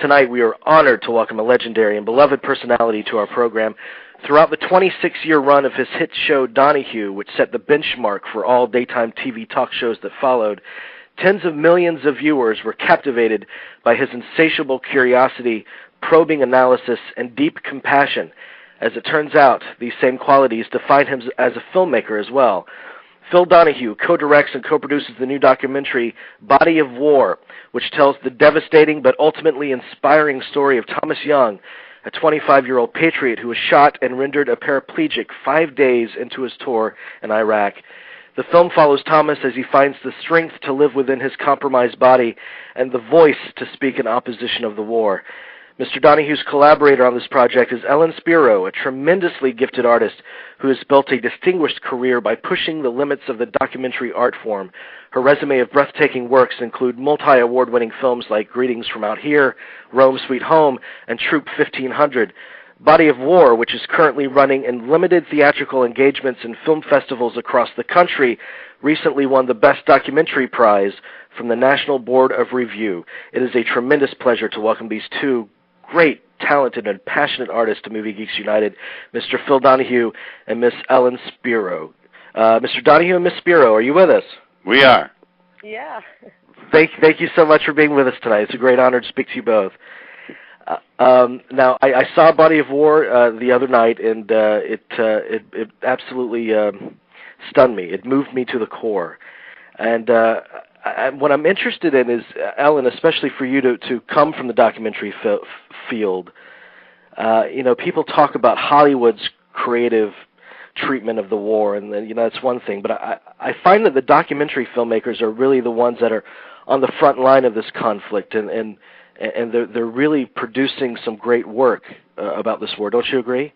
Tonight, we are honored to welcome a legendary and beloved personality to our program. Throughout the 26-year run of his hit show Donahue, which set the benchmark for all daytime TV talk shows that followed, tens of millions of viewers were captivated by his insatiable curiosity, probing analysis, and deep compassion. As it turns out, these same qualities define him as a filmmaker as well. Phil Donahue co-directs and co-produces the new documentary Body of War, which tells the devastating but ultimately inspiring story of Thomas Young, a 25-year-old patriot who was shot and rendered a paraplegic 5 days into his tour in Iraq. The film follows Thomas as he finds the strength to live within his compromised body and the voice to speak in opposition of the war. Mr. Donahue's collaborator on this project is Ellen Spiro, a tremendously gifted artist who has built a distinguished career by pushing the limits of the documentary art form. Her resume of breathtaking works include multi-award-winning films like Greetings from Out Here, Rome Sweet Home, and Troop 1500. Body of War, which is currently running in limited theatrical engagements in film festivals across the country, recently won the Best Documentary Prize from the National Board of Review. It is a tremendous pleasure to welcome these two great, talented, and passionate artists to Movie Geeks United, Mr. Phil Donahue and Miss Ellen Spiro. Mr. Donahue and Miss Spiro, are you with us? We are. Yeah. Thank you so much for being with us tonight. It's a great honor to speak to you both. Now, I saw Body of War the other night, and it absolutely stunned me. It moved me to the core. And what I'm interested in is, Ellen, especially for you to come from the documentary field, people talk about Hollywood's creative treatment of the war, and that's one thing. But I find that the documentary filmmakers are really the ones that are on the front line of this conflict, and they're really producing some great work about this war. Don't you agree?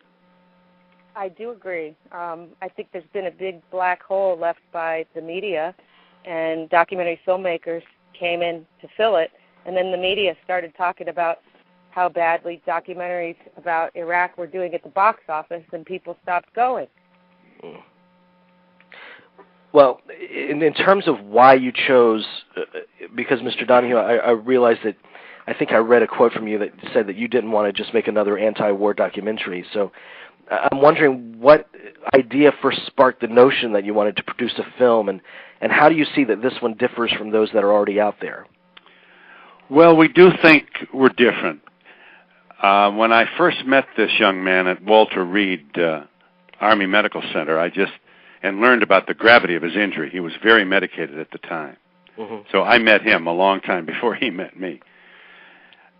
I do agree. I think there's been a big black hole left by the media, and documentary filmmakers came in to fill it, and then the media started talking about how badly documentaries about Iraq were doing at the box office, and people stopped going. Well, in terms of why you chose, because Mr. Donahue, I realized that, I think I read a quote from you that said that you didn't want to just make another anti-war documentary. So I'm wondering what idea first sparked the notion that you wanted to produce a film, and how do you see that this one differs from those that are already out there? Well, we do think we're different. When I first met this young man at Walter Reed Army Medical Center, and learned about the gravity of his injury. He was very medicated at the time. Mm-hmm. So I met him a long time before he met me.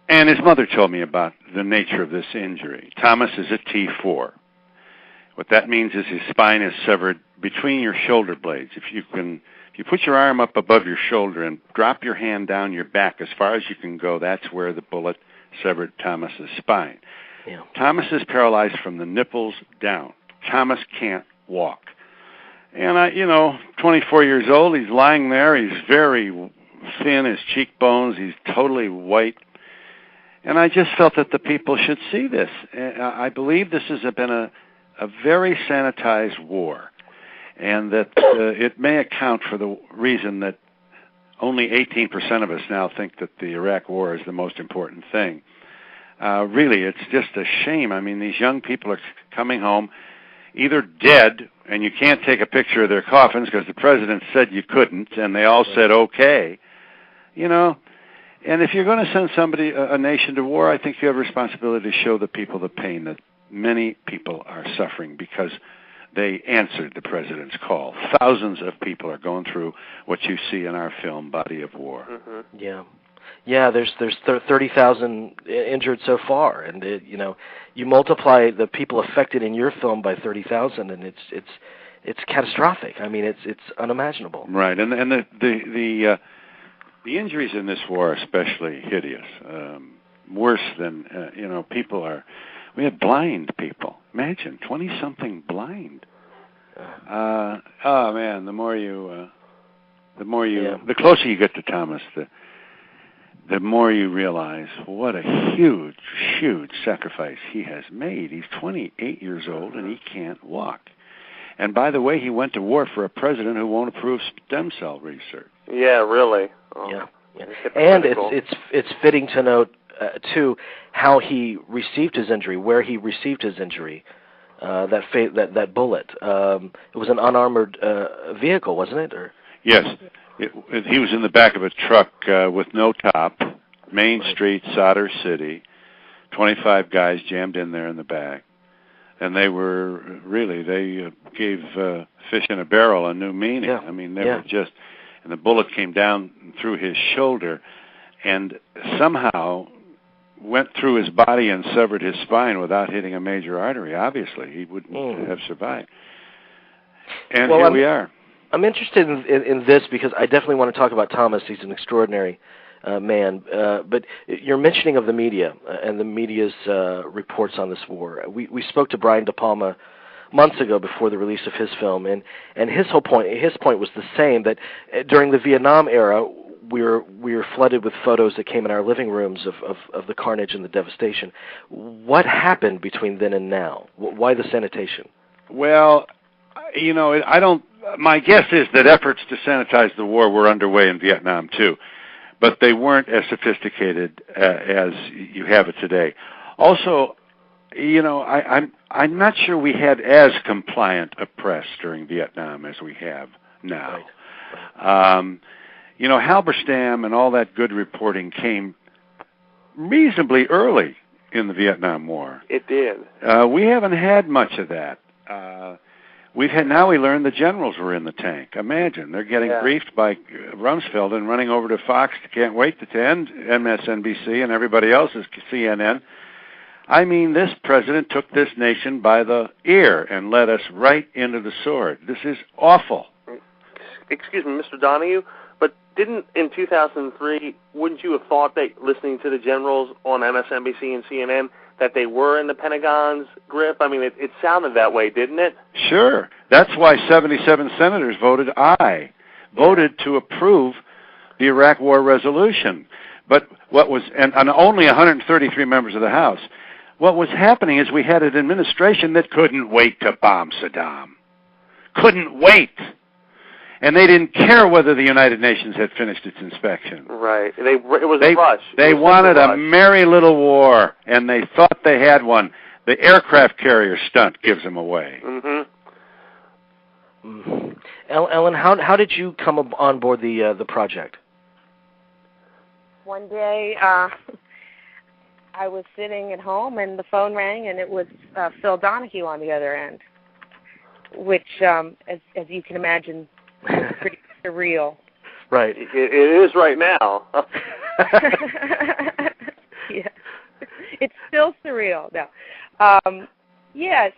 And his mother told me about the nature of this injury. Thomas is a T4. What that means is his spine is severed between your shoulder blades. If you put your arm up above your shoulder and drop your hand down your back as far as you can go, that's where the bullet severed Thomas's spine. Yeah. Thomas is paralyzed from the nipples down. Thomas can't walk. And 24 years old, he's lying there. He's very thin, his cheekbones, he's totally white. And I just felt that the people should see this. I believe this has been a very sanitized war, and that it may account for the reason that only 18% of us now think that the Iraq war is the most important thing. Really, it's just a shame. I mean, these young people are coming home either dead, and you can't take a picture of their coffins because the president said you couldn't, and they all said okay, And if you're going to send a nation to war, I think you have a responsibility to show the people the pain that many people are suffering because they answered the president's call. Thousands of people are going through what you see in our film, Body of War. Mm-hmm. Yeah. There's 30,000 injured so far, and you multiply the people affected in your film by 30,000, and it's catastrophic. I mean, it's unimaginable. Right, and the injuries in this war are especially hideous. Worse than people are. We had blind people. Imagine 20-something blind. Oh man, the closer you get to Thomas, the more you realize what a huge, huge sacrifice he has made. He's 28 years old and he can't walk. And by the way, he went to war for a president who won't approve stem cell research. Yeah, really. Yeah. And it's fitting to note, to how he received his injury, where he received his injury. That bullet. It was an unarmored vehicle, wasn't it? Or? Yes. He was in the back of a truck with no top, Main Street, Solder City, 25 guys jammed in there in the back. And they gave fish in a barrel a new meaning. Yeah. I mean, they were just, and the bullet came down through his shoulder and somehow went through his body and severed his spine without hitting a major artery. Obviously, he wouldn't have survived. And here we are. I'm interested in this because I definitely want to talk about Thomas. He's an extraordinary man. But your mentioning of the media and the media's reports on this war. We spoke to Brian De Palma months ago before the release of his film, and his point was the same, that during the Vietnam era, we were flooded with photos that came in our living rooms of the carnage and the devastation. What happened between then and now? Why the sanitation? Well, my guess is that efforts to sanitize the war were underway in Vietnam too, but they weren't as sophisticated as you have it today. Also, I'm not sure we had as compliant a press during Vietnam as we have now. Right. Halberstam and all that good reporting came reasonably early in the Vietnam War. It did. We haven't had much of that. We learned the generals were in the tank. Imagine, they're getting briefed by Rumsfeld and running over to Fox, can't wait to end MSNBC and everybody else's CNN. I mean, this president took this nation by the ear and led us right into the sword. This is awful. Excuse me, Mr. Donahue, but in 2003, wouldn't you have thought that listening to the generals on MSNBC and CNN that they were in the Pentagon's grip? I mean, it sounded that way, didn't it? Sure. That's why 77 senators voted aye, voted to approve the Iraq War resolution. But and only 133 members of the House. What was happening is we had an administration that couldn't wait to bomb Saddam. Couldn't wait. And they didn't care whether the United Nations had finished its inspection. Right. It was a rush. They wanted a merry little war, and they thought they had one. The aircraft carrier stunt gives them away. Mm-hmm. Ellen, how did you come on board the project? One day, I was sitting at home, and the phone rang, and it was Phil Donahue on the other end, which, as you can imagine, was pretty surreal. Right. It is right now. Yeah. It's still surreal. No.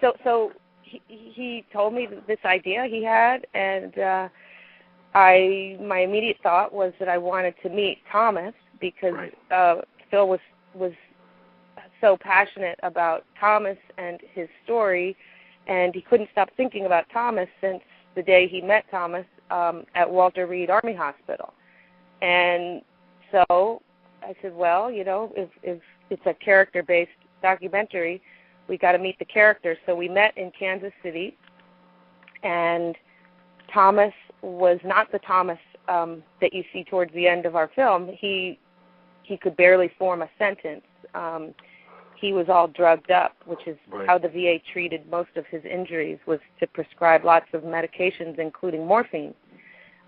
So he told me this idea he had, and my immediate thought was that I wanted to meet Thomas because Phil was so passionate about Thomas and his story, and he couldn't stop thinking about Thomas since the day he met Thomas at Walter Reed Army Hospital. And so I said, well, if it's a character-based documentary, we got to meet the characters. So we met in Kansas City, and Thomas was not the Thomas that you see towards the end of our film. He could barely form a sentence. He was all drugged up, which is how the VA treated most of his injuries, was to prescribe lots of medications, including morphine.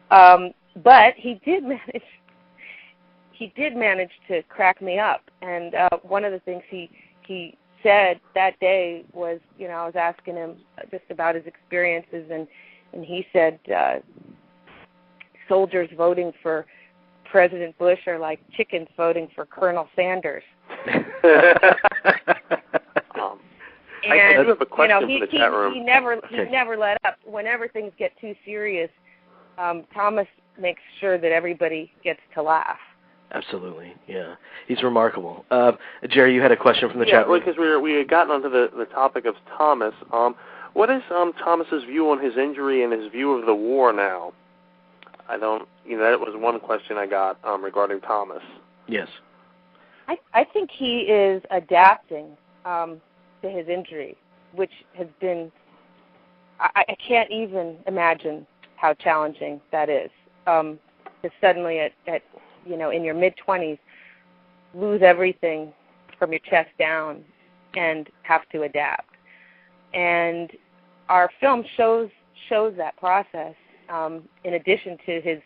But he did manage to crack me up. And one of the things he said that day was, I was asking him just about his experiences, and he said soldiers voting for President Bush are like chickens voting for Colonel Sanders. I do have a question for the chat room. He never let up. Whenever things get too serious, Thomas makes sure that everybody gets to laugh. Absolutely, yeah. He's remarkable. Jerry, you had a question from the chat room. Yeah, because we had gotten onto the topic of Thomas. What is Thomas's view on his injury and his view of the war now? That was one question I got regarding Thomas. Yes. I think he is adapting to his injury, which has been, I can't even imagine how challenging that is. To suddenly at in your mid-20s lose everything from your chest down and have to adapt. And our film shows that process, in addition to his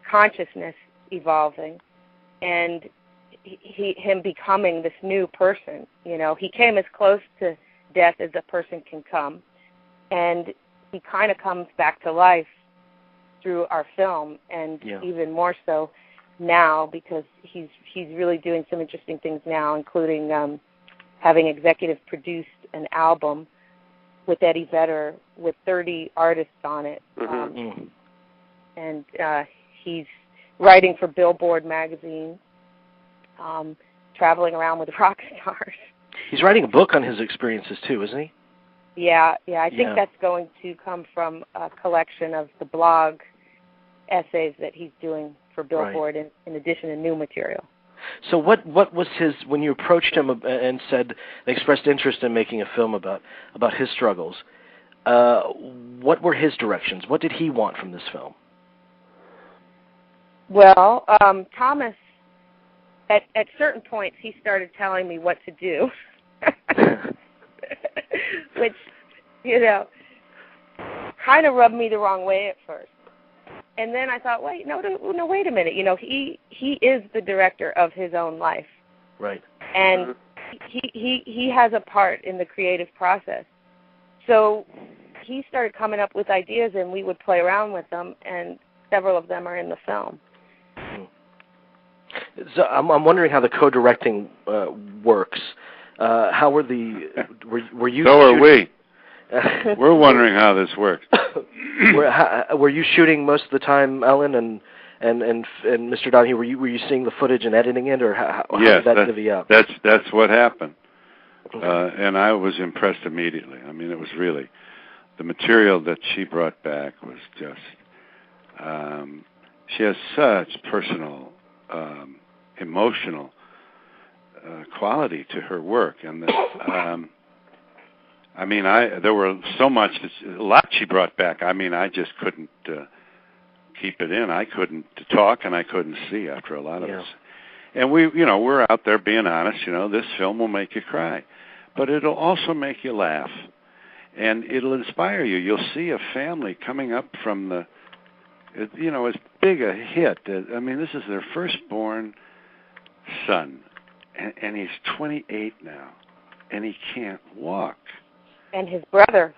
consciousness evolving and him becoming this new person. You know, he came as close to death as a person can come, and he kind of comes back to life through our film, and even more so now because he's really doing some interesting things now, including having executive produced an album with Eddie Vedder with 30 artists on it. And he's writing for Billboard magazine, traveling around with rock stars. He's writing a book on his experiences too, isn't he? Yeah, I think that's going to come from a collection of the blog essays that he's doing for Billboard, in addition to new material. So what was his, when you approached him and said, expressed interest in making a film about his struggles, what were his directions? What did he want from this film? Well, Thomas, at certain points, he started telling me what to do, which, you know, kind of rubbed me the wrong way at first. And then I thought, wait a minute. You know, he is the director of his own life, right? And he has a part in the creative process. So he started coming up with ideas, and we would play around with them, and several of them are in the film. So I'm wondering how the co-directing works. How were were you? So are we. We're wondering how this works. Were you shooting most of the time, Ellen, and Mr. Donahue? Were you seeing the footage and editing it, or how did that divvy up? That's what happened. And I was impressed immediately. I mean, it was really the material that she brought back was just. She has such personal, emotional quality to her work, and I mean, there were so much, a lot she brought back. I mean, I just couldn't keep it in. I couldn't talk, and I couldn't see after a lot of us. And we're out there being honest. You know, this film will make you cry, but it'll also make you laugh, and it'll inspire you. You'll see a family coming up from as big a hit. I mean, this is their firstborn son, and he's 28 now, and he can't walk. And his brother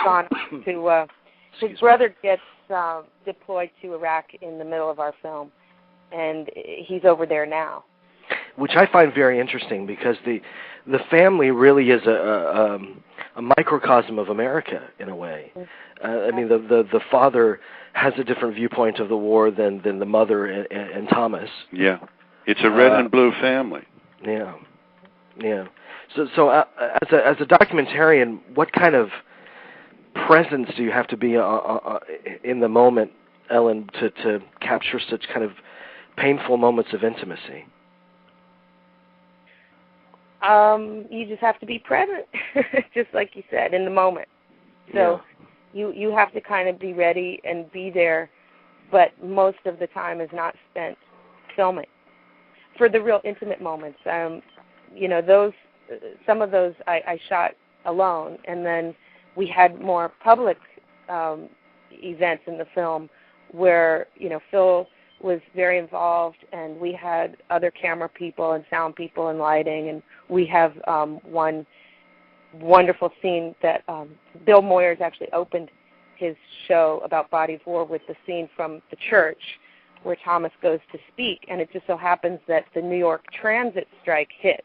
gone to his brother gets deployed to Iraq in the middle of our film, and he's over there now. Which I find very interesting because the family really is a microcosm of America in a way. I mean, the father has a different viewpoint of the war than the mother and Thomas. Yeah, it's a red and blue family. Yeah. So as a documentarian, what kind of presence do you have to be in the moment, Ellen, to capture such kind of painful moments of intimacy? You just have to be present, just like you said, in the moment. So you have to kind of be ready and be there, but most of the time is not spent filming. For the real intimate moments, some of those I shot alone, and then we had more public events in the film where, Phil was very involved, and we had other camera people and sound people and lighting, and we have one wonderful scene that Bill Moyers actually opened his show about Body of War with the scene from the church where Thomas goes to speak, and it just so happens that the New York transit strike hits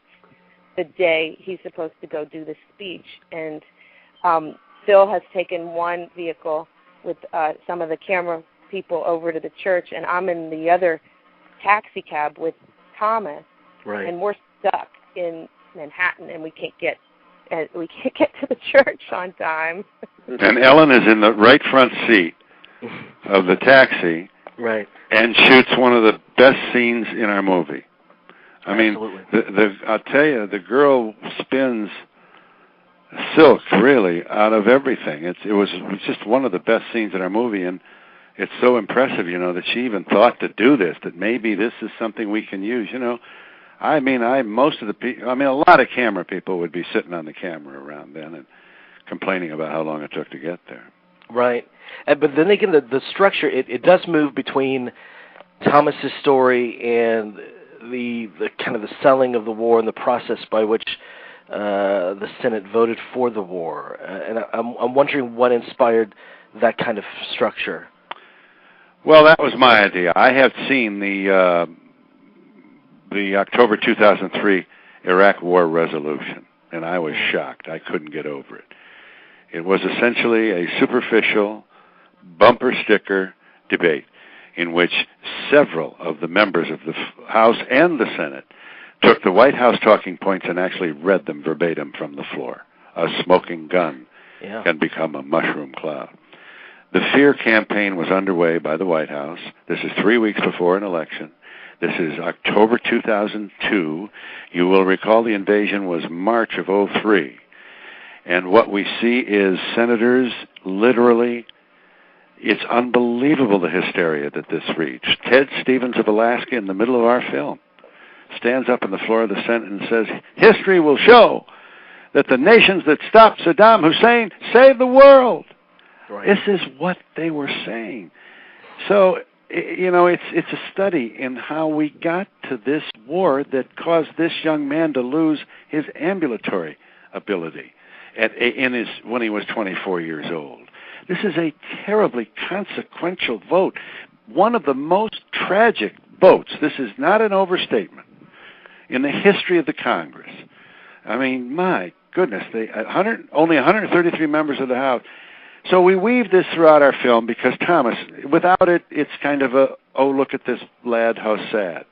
the day he's supposed to go do the speech, and Phil has taken one vehicle with some of the camera people over to the church, and I'm in the other taxi cab with Thomas, right. And we're stuck in Manhattan, and we can't get to the church on time. And Ellen is in the right front seat of the taxi, right, and shoots one of the best scenes in our movie. I mean, I'll tell you, the girl spins silk really out of everything. It was just one of the best scenes in our movie, and it's so impressive, that she even thought to do this, that maybe this is something we can use, a lot of camera people would be sitting on the camera around then and complaining about how long it took to get there. Right. But then again, the structure, it does move between Thomas's story and the kind of the selling of the war and the process by which the Senate voted for the war. And I'm wondering what inspired that kind of structure. Well, that was my idea. I have seen the October 2003 Iraq War resolution, and I was shocked. I couldn't get over it. It was essentially a superficial, bumper sticker debate in which several of the members of the House and the Senate took the White House talking points and actually read them verbatim from the floor. A smoking gun can become a mushroom cloud. The fear campaign was underway by the White House. This is 3 weeks before an election. This is October 2002. You will recall the invasion was March of 2003. And what we see is senators literally, it's unbelievable the hysteria that this reached. Ted Stevens of Alaska, in the middle of our film, stands up on the floor of the Senate and says, history will show that the nations that stopped Saddam Hussein saved the world. Right. This is what they were saying. So, it's a study in how we got to this war that caused this young man to lose his ambulatory ability when he was 24 years old. This is a terribly consequential vote, one of the most tragic votes. This is not an overstatement in the history of the Congress. I mean, my goodness, only 133 members of the House. So we weave this throughout our film because Thomas, without it, it's kind of look at this lad, how sad.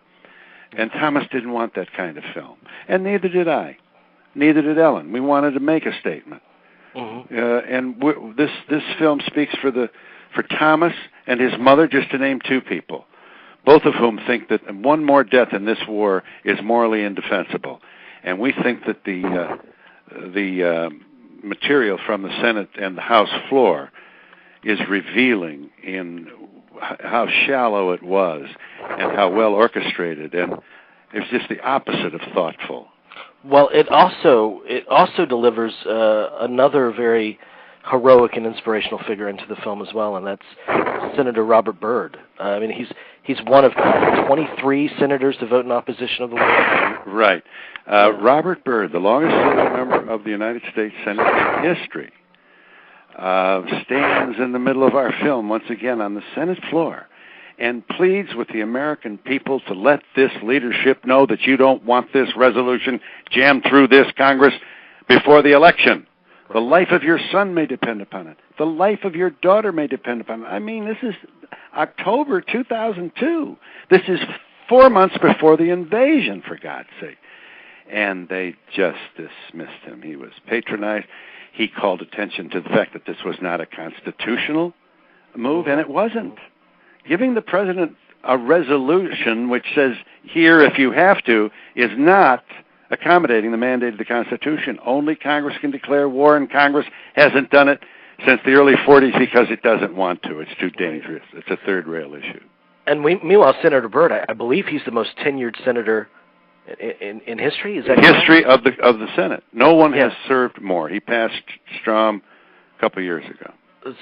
And Thomas didn't want that kind of film. And neither did I. Neither did Ellen. We wanted to make a statement. Mm-hmm. This film speaks for Thomas and his mother, just to name two people, both of whom think that one more death in this war is morally indefensible. And we think that the material from the Senate and the House floor is revealing in how shallow it was and how well orchestrated, and it's just the opposite of thoughtful. Well, it also delivers another very heroic and inspirational figure into the film as well, and that's Senator Robert Byrd. I mean, he's one of 23 senators to vote in opposition of the war. Right. Robert Byrd, the longest serving member of the United States Senate in history, stands in the middle of our film once again on the Senate floor and pleads with the American people to let this leadership know that you don't want this resolution jammed through this Congress before the election. The life of your son may depend upon it. The life of your daughter may depend upon it. I mean, this is October 2002. This is 4 months before the invasion, for God's sake. And they just dismissed him. He was patronized. He called attention to the fact that this was not a constitutional move, and it wasn't. Giving the president a resolution which says, here, if you have to, is not accommodating the mandate of the Constitution. Only Congress can declare war, and Congress hasn't done it since the early 40s because it doesn't want to. It's too dangerous. It's a third-rail issue. And meanwhile, Senator Byrd, I believe he's the most tenured senator in history. Is that history of the Senate? No one has served more. He passed Strom a couple of years ago.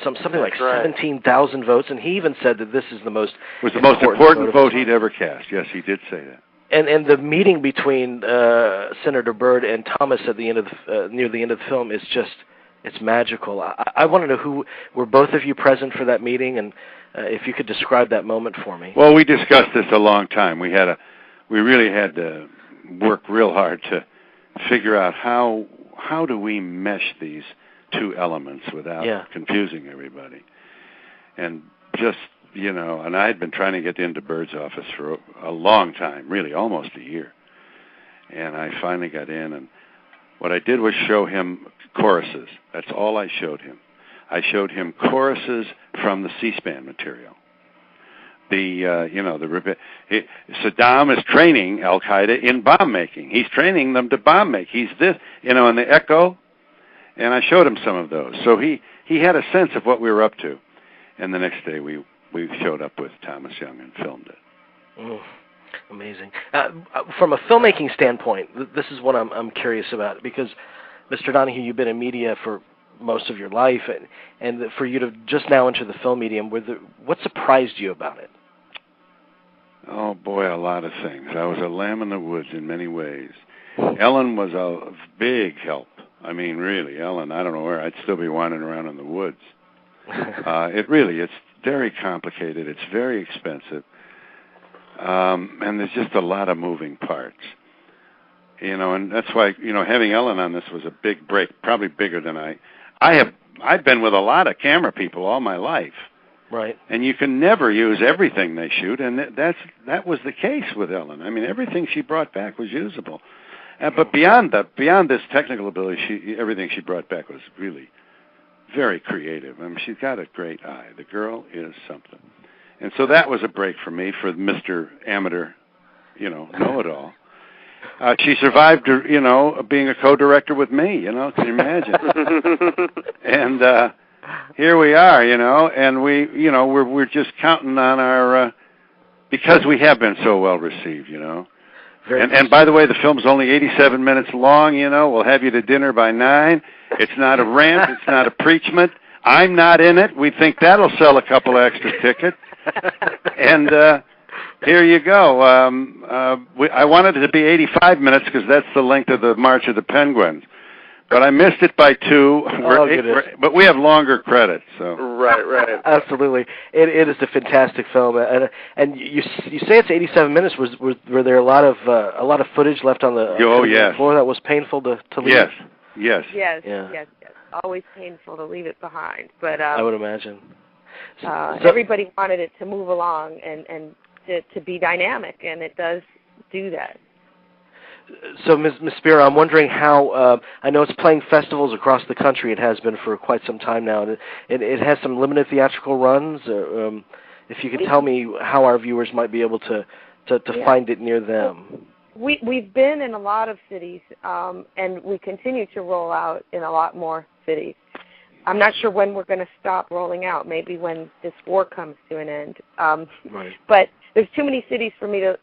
Something like 17,000 votes, and he even said that this is the most important vote he'd ever cast. Yes, he did say that. And the meeting between Senator Byrd and Thomas at the end of near the end of the film is just, it's magical. I want to know who were both of you present for that meeting, and if you could describe that moment for me. Well, we discussed this a long time. We really had to work real hard to figure out how do we mesh these two elements without confusing everybody. And just, and I had been trying to get into Byrd's office for a long time, really almost a year. And I finally got in, and what I did was show him choruses. That's all I showed him. I showed him choruses from the C-SPAN material. Saddam is training Al-Qaeda in bomb making. He's training them to bomb make. He's this, and the Echo, and I showed him some of those. So he had a sense of what we were up to. And the next day we we showed up with Thomas Young and filmed it. Amazing. From a filmmaking standpoint, this is what I'm curious about, because, Mr. Donahue, you've been in media for most of your life, and for you to just now enter the film medium, what surprised you about it? Oh, boy, a lot of things. I was a lamb in the woods in many ways. Ellen was a big help. I mean, really, Ellen, I don't know where. I'd still be wandering around in the woods. It's very complicated. It's very expensive. And there's just a lot of moving parts. And that's why, having Ellen on this was a big break, probably bigger than I've been with a lot of camera people all my life. Right. And you can never use everything they shoot, and that was the case with Ellen. I mean, everything she brought back was usable. But beyond this technical ability, everything she brought back was really very creative. I mean, she's got a great eye. The girl is something. And so that was a break for me, for Mr. Amateur, know-it-all. She survived, being a co-director with me, can you imagine? And here we are, and we're just counting on our, because we have been so well received, And by the way, the film's only 87 minutes long, We'll have you to dinner by 9. It's not a rant. It's not a preachment. I'm not in it. We think that'll sell a couple extra tickets. And here you go. I wanted it to be 85 minutes because that's the length of the March of the Penguins. But I missed it by 2. But we have longer credits. So. Right. Absolutely. It is a fantastic film. And you say it's 87 minutes. Were there a lot of footage left on the floor that was painful to leave? Yes. Yes. Always painful to leave it behind. But I would imagine. Everybody wanted it to move along and to be dynamic, and it does do that. So, Ms. Spiro, I'm wondering how, I know it's playing festivals across the country. It has been for quite some time now. And it has some limited theatrical runs. If you could tell me how our viewers might be able to find it near them. We've been in a lot of cities, and we continue to roll out in a lot more cities. I'm not sure when we're going to stop rolling out, maybe when this war comes to an end. Right. But there's too many cities for me to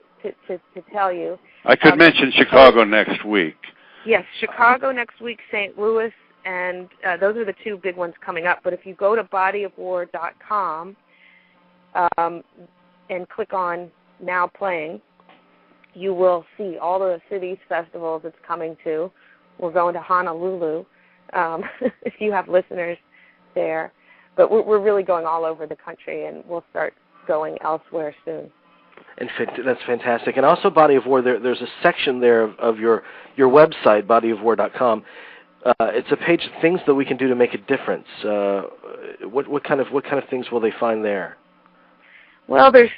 tell you. I could mention Chicago next week. Yes, Chicago next week, St. Louis, and those are the 2 big ones coming up. But if you go to bodyofwar.com and click on Now Playing, you will see all the cities, festivals it's coming to. We're going to Honolulu, if you have listeners there. But we're really going all over the country, and we'll start going elsewhere soon. And that's fantastic. And also, Body of War, there's a section there of your website, bodyofwar.com. It's a page of things that we can do to make a difference. What kind of things will they find there? Well, there's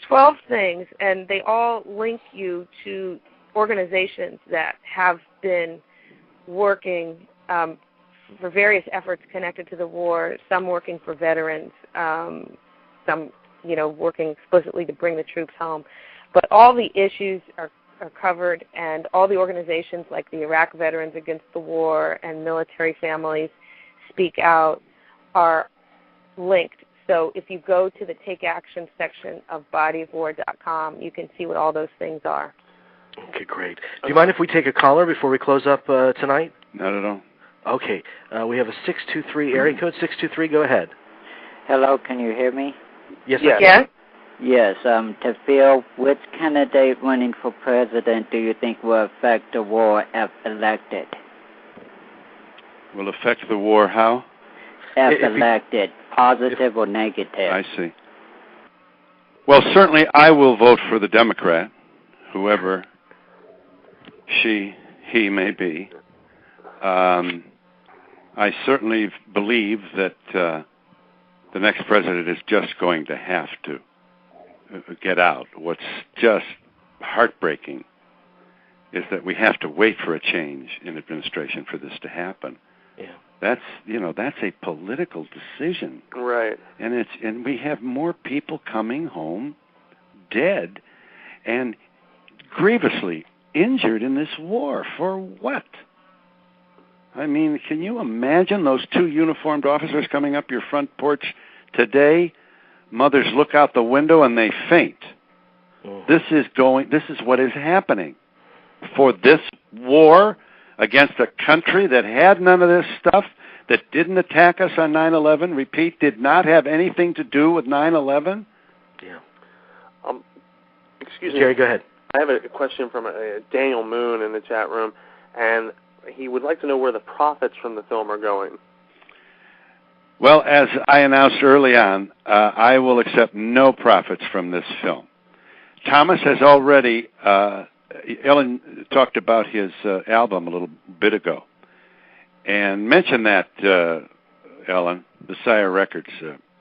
12 things, and they all link you to organizations that have been working for various efforts connected to the war. Some working for veterans, some working explicitly to bring the troops home. But all the issues are covered, and all the organizations like the Iraq Veterans Against the War and Military Families Speak Out are linked. So if you go to the Take Action section of bodyofwar.com, you can see what all those things are. Okay, great. Do you mind if we take a caller before we close up tonight? Not at all. Okay. We have a 623 area code. 623, go ahead. Hello, can you hear me? Yes, I can. Yes, to Phil, which candidate running for president do you think will affect the war if elected? Will affect the war how? If elected, positive or negative? I see. Well, certainly I will vote for the Democrat, whoever he may be. I certainly believe that the next president is just going to have to get out. What's just heartbreaking is that we have to wait for a change in administration for this to happen. Yeah. That's a political decision. Right. And we have more people coming home dead and grievously injured in this war. For what? I mean, can you imagine those 2 uniformed officers coming up your front porch today, mothers look out the window and they faint. This is what is happening. For this war against a country that had none of this stuff, that didn't attack us on 9/11, repeat, did not have anything to do with 9/11? Yeah. Excuse me. Jerry, go ahead. I have a question from Daniel Moon in the chat room, and he would like to know where the profits from the film are going. Well, as I announced early on, I will accept no profits from this film. Thomas has already, Ellen talked about his album a little bit ago, and mentioned that, Ellen, the Sire Records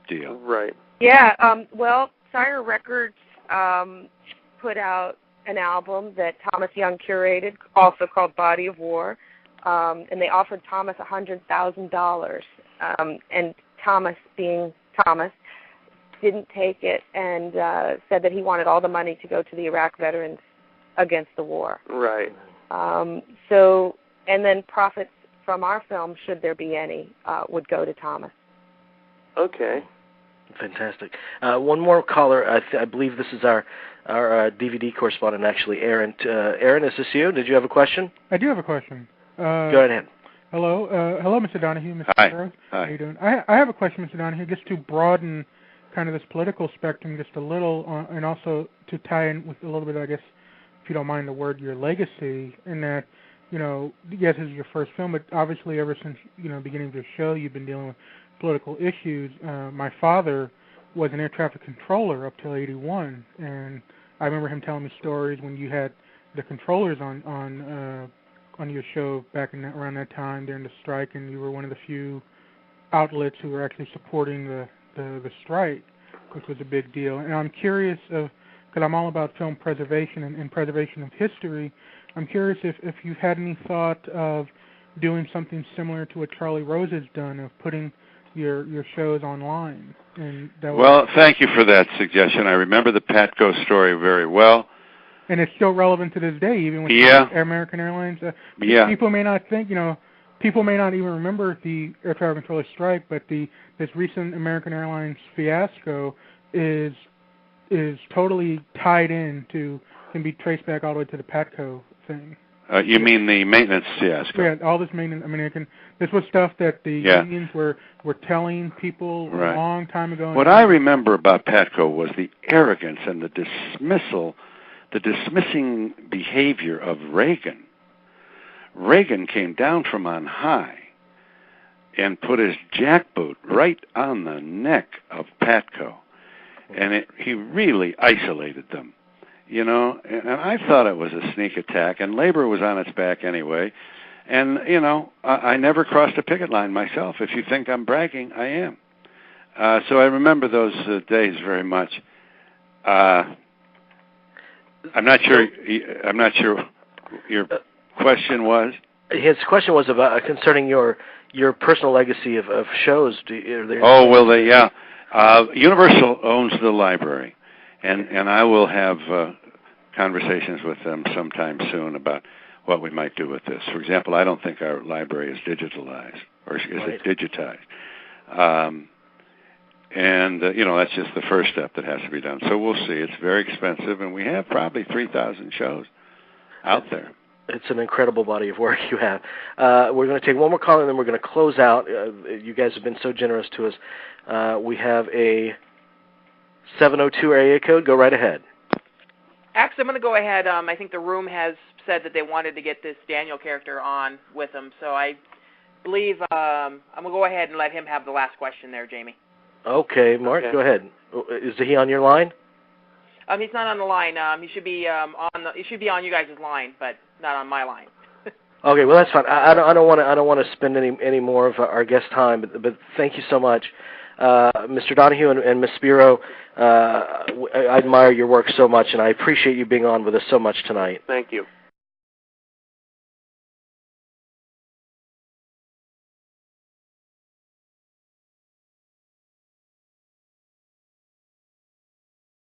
deal. Right. Yeah, well, Sire Records put out an album that Thomas Young curated, also called Body of War, and they offered Thomas $100,000. And Thomas, being Thomas, didn't take it and said that he wanted all the money to go to the Iraq veterans against the war. Right. And then profits from our film, should there be any, would go to Thomas. Okay. Fantastic. One more caller. I believe this is our DVD correspondent, actually, Aaron. Aaron, is this you? Did you have a question? I do have a question. Go ahead. Hello, Mr. Donahue, Mr. Hi. Burroughs. Hi. How you doing? I have a question, Mr. Donahue, just to broaden kind of this political spectrum just a little, and also to tie in with a little bit, I guess, if you don't mind the word, your legacy, in that, yes, this is your first film, but obviously ever since, beginning of your show, you've been dealing with political issues. My father was an air traffic controller up till 81, and I remember him telling me stories when you had the controllers on your show back in around that time during the strike, and you were one of the few outlets who were actually supporting the strike, which was a big deal. And I'm curious because I'm all about film preservation and preservation of history. I'm curious if you've had any thought of doing something similar to what Charlie Rose has done, of putting your shows online. And well, thank you for that suggestion. I remember the Patco story very well. And it's still relevant to this day, even with American Airlines. People may not think, people may not even remember the air traffic controller strike, but this recent American Airlines fiasco is totally tied in can be traced back all the way to the Patco thing. You mean the maintenance fiasco? Yeah, all this maintenance. I mean, this was stuff that the unions were telling people a long time ago. What I remember about Patco was the arrogance and the dismissing behavior of Reagan. Reagan came down from on high and put his jackboot right on the neck of Patco, and he really isolated them. And I thought it was a sneak attack, and labor was on its back anyway. And, I never crossed a picket line myself. If you think I'm bragging, I am. So I remember those days very much. I'm not sure your question was. His question was about concerning your personal legacy of shows. Universal owns the library, and I will have conversations with them sometime soon about what we might do with this. For example, I don't think our library is digitalized, or is it digitized? That's just the first step that has to be done. So we'll see. It's very expensive, and we have probably 3,000 shows out there. It's an incredible body of work you have. We're going to take one more call, and then we're going to close out. You guys have been so generous to us. We have a 702 area code. Go right ahead. Actually, I'm going to go ahead. I think the room has said that they wanted to get this Daniel character on with them, so I believe I'm going to go ahead and let him have the last question there, Jamie. Okay, Mark, Go ahead. Is he on your line? He's not on the line. He should be he should be on you guys' line, but not on my line. Okay, well that's fine. I don't want to spend any more of our guest time, but thank you so much, Mr. Donahue and Ms. Spiro. I admire your work so much, and I appreciate you being on with us so much tonight. Thank you.